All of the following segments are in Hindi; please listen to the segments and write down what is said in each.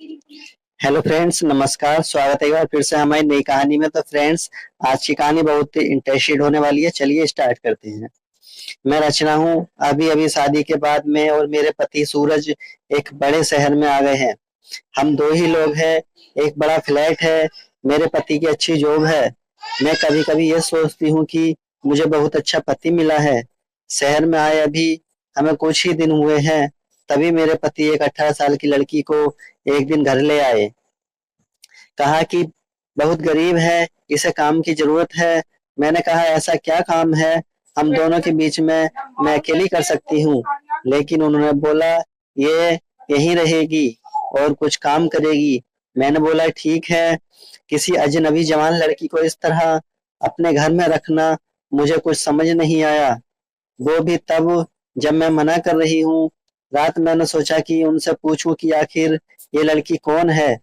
हेलो फ्रेंड्स, नमस्कार। स्वागत है एक बार फिर से हमारी नई कहानी में। तो फ्रेंड्स, आज की कहानी बहुत इंटरेस्टेड होने वाली है। चलिए स्टार्ट करते हैं। मैं रचना हूँ। अभी अभी शादी के बाद मैं और मेरे पति सूरज एक बड़े शहर में आ गए हैं। हम दो ही लोग हैं। एक बड़ा फ्लैट है। मेरे पति की अच्छी जॉब है। मैं कभी कभी ये सोचती हूँ कि मुझे बहुत अच्छा पति मिला है। शहर में आए अभी हमें कुछ ही दिन हुए हैं, तभी मेरे पति एक 18 साल की लड़की को एक दिन घर ले आए। कहा कि बहुत गरीब है, इसे काम की जरूरत है। मैंने कहा ऐसा क्या काम है हम दोनों के बीच में, मैं अकेली कर सकती हूँ। लेकिन उन्होंने बोला ये यहीं रहेगी और कुछ काम करेगी। मैंने बोला ठीक है। किसी अजनबी जवान लड़की को इस तरह अपने घर में रखना मुझे कुछ समझ नहीं आया। वो भी तब जब मैं मना कर रही हूँ। रात मैंने सोचा कि उनसे पूछूं कि आखिर ये लड़की कौन है।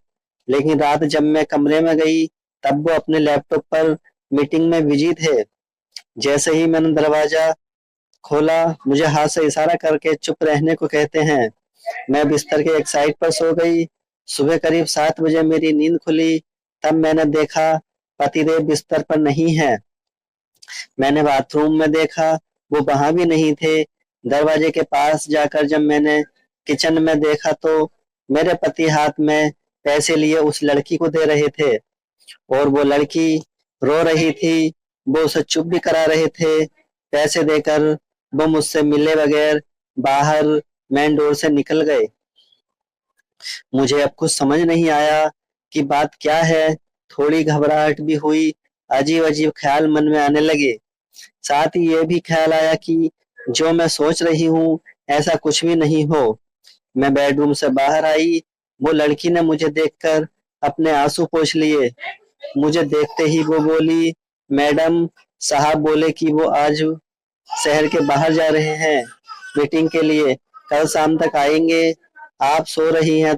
लेकिन रात जब मैं कमरे में गई तब वो अपने लैपटॉप पर मीटिंग में बिजी थे। जैसे ही मैंने दरवाजा खोला, मुझे हाथ से इशारा करके चुप रहने को कहते हैं। मैं बिस्तर के एक साइड पर सो गई। सुबह करीब 7 बजे मेरी नींद खुली। तब मैंने देखा पतिदेव बिस्तर पर नहीं है। मैंने बाथरूम में देखा, वो वहां भी नहीं थे। दरवाजे के पास जाकर जब मैंने किचन में देखा तो मेरे पति हाथ में पैसे लिए उस लड़की को दे रहे थे और वो लड़की रो रही थी। वो उसे चुप भी करा रहे थे। पैसे देकर वो मुझसे मिले बगैर बाहर मेन डोर से निकल गए। मुझे अब कुछ समझ नहीं आया कि बात क्या है। थोड़ी घबराहट भी हुई। अजीब अजीब ख्याल मन में आने लगे। साथ ही ये भी ख्याल आया कि जो मैं सोच रही हूँ ऐसा कुछ भी नहीं हो। मैं बेडरूम से बाहर आई। वो लड़की ने मुझे देखकर अपने आंसू पोंछ लिए। मुझे देखते ही वो बोली, मैडम साहब बोले कि वो आज शहर के बाहर जा रहे हैं मीटिंग के लिए, कल शाम तक आएंगे। आप सो रही हैं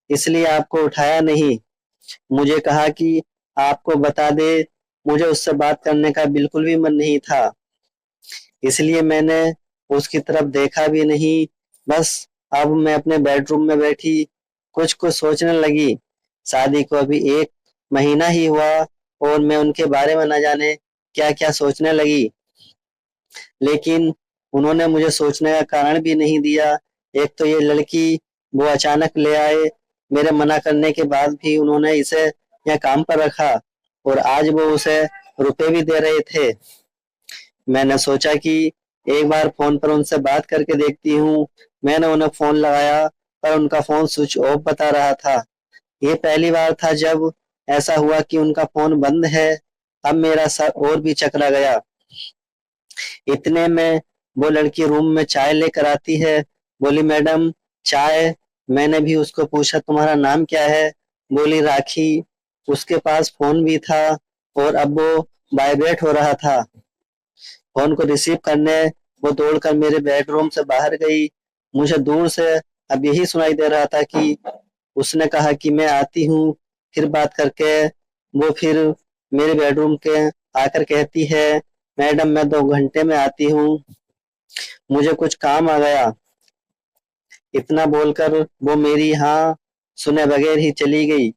इसलिए आपको उठाया नहीं। मुझे कहा कि आपको बता दे, मुझे उससे बात करने का बिल्कुल भी मन नहीं था, इसलिए मैंने उसकी तरफ देखा भी नहीं। बस अब मैं अपने बेडरूम में बैठी कुछ कुछ सोचने लगी। शादी को अभी 1 महीना ही हुआ और मैं उनके बारे में न जाने क्या क्या सोचने लगी। लेकिन उन्होंने मुझे सोचने का कारण भी नहीं दिया। एक तो ये लड़की वो अचानक ले आए, मेरे मना करने के बाद भी उन्होंने इसे यहाँ काम पर रखा और आज वो उसे रुपए भी दे रहे थे। मैंने सोचा कि एक बार फोन पर उनसे बात करके देखती हूँ। मैंने उन्हें फोन लगाया पर उनका फोन स्विच ऑफ बता रहा था। ये पहली बार था जब ऐसा हुआ कि उनका फोन बंद है। अब मेरा सर और भी चकरा गया। इतने में वो लड़की रूम में चाय लेकर आती है। बोली मैडम चाय। मैंने भी उसको पूछा तुम्हारा नाम क्या है। बोली राखी। उसके पास फोन भी था और अब वो वाइब्रेट हो रहा था। फोन को रिसीव करने वो दौड़कर मेरे बेडरूम से बाहर गई। मुझे दूर से अब यही सुनाई दे रहा था कि उसने कहा कि मैं आती हूँ फिर बात करके। वो फिर मेरे बेडरूम के आकर कहती है, मैडम मैं 2 घंटे में आती हूँ, मुझे कुछ काम आ गया। इतना बोलकर वो मेरी हाँ सुने बगैर ही चली गई।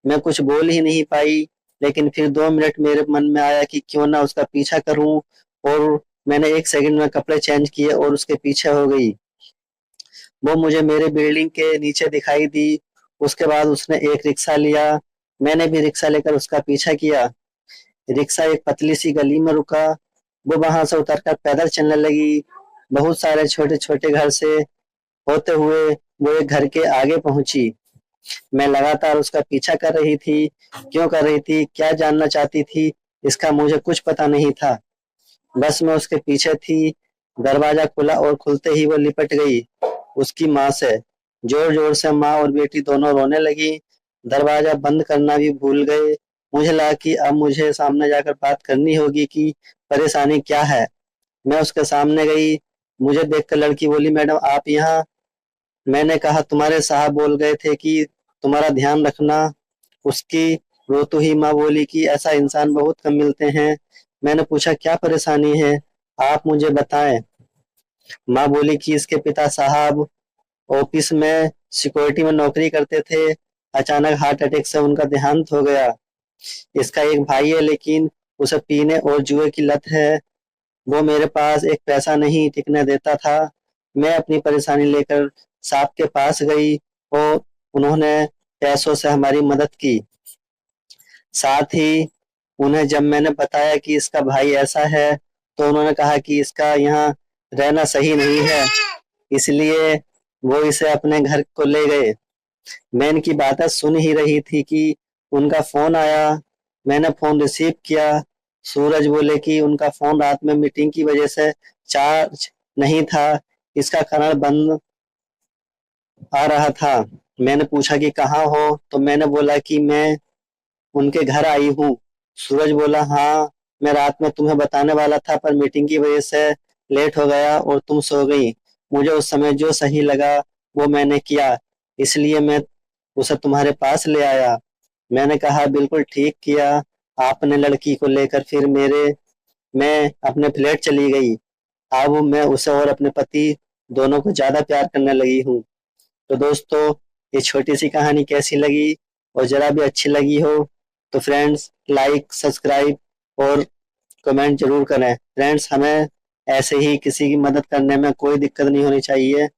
मैं कुछ बोल ही नहीं पाई। लेकिन फिर 2 मिनट मेरे मन में आया कि क्यों ना उसका पीछा करूं और मैंने 1 सेकंड में कपड़े चेंज किए और उसके पीछे हो गई। वो मुझे मेरे बिल्डिंग के नीचे दिखाई दी। उसके बाद उसने एक रिक्शा लिया। मैंने भी रिक्शा लेकर उसका पीछा किया। रिक्शा एक पतली सी गली में रुका। वो वहां से उतरकर पैदल चलने लगी। बहुत सारे छोटे छोटे घर से होते हुए वो एक घर के आगे पहुंची। मैं लगातार उसका पीछा कर रही थी। क्यों कर रही थी, क्या जानना चाहती थी, इसका मुझे कुछ पता नहीं था। बस मैं उसके पीछे थी। दरवाजा खुला और खुलते ही वो लिपट गई उसकी माँ से। जोर जोर से माँ और बेटी दोनों रोने लगी। दरवाजा बंद करना भी भूल गए। मुझे लगा कि अब मुझे सामने जाकर बात करनी होगी कि परेशानी क्या है। मैं उसके सामने गई। मुझे देखकर लड़की बोली, मैडम आप यहाँ। मैंने कहा तुम्हारे साहब बोल गए थे कि तुम्हारा ध्यान रखना। उसकी रोती हुई माँ बोली कि ऐसा इंसान बहुत कम मिलते हैं। मैंने पूछा क्या परेशानी है, आप मुझे बताएं। माँ बोली कि इसके पिता साहब ऑफिस में सिक्योरिटी में नौकरी करते थे। अचानक हार्ट अटैक से उनका देहांत हो गया। इसका एक भाई है, लेकिन उसे पीने और जुए की लत है। वो मेरे पास एक पैसा नहीं टिकने देता था। मैं अपनी परेशानी लेकर साहब के पास गई और उन्होंने पैसों से हमारी मदद की। साथ ही उन्हें जब मैंने बताया कि इसका भाई ऐसा है, तो उन्होंने कहा कि इसका यहाँ रहना सही नहीं है, इसलिए वो इसे अपने घर को ले गए। मैं इनकी बातें सुन ही रही थी कि उनका फोन आया। मैंने फोन रिसीव किया। सूरज बोले कि उनका फोन रात में मीटिंग की वजह से चार्ज नहीं था, इसका कारण बंद आ रहा था। मैंने पूछा कि कहाँ हो, तो मैंने बोला कि मैं उनके घर आई हूँ। सूरज बोला, हाँ मैं रात में तुम्हें बताने वाला था, पर मीटिंग की वजह से लेट हो गया और तुम सो गई। मुझे उस समय जो सही लगा वो मैंने किया, इसलिए मैं उसे तुम्हारे पास ले आया। मैंने कहा, बिल्कुल ठीक किया आपने। लड़की को लेकर फिर मैं अपने फ्लैट चली गई। अब मैं उसे और अपने पति दोनों को ज्यादा प्यार करने लगी हूँ। तो दोस्तों, ये छोटी सी कहानी कैसी लगी, और जरा भी अच्छी लगी हो तो फ्रेंड्स लाइक, सब्सक्राइब और कमेंट जरूर करें। फ्रेंड्स, हमें ऐसे ही किसी की मदद करने में कोई दिक्कत नहीं होनी चाहिए।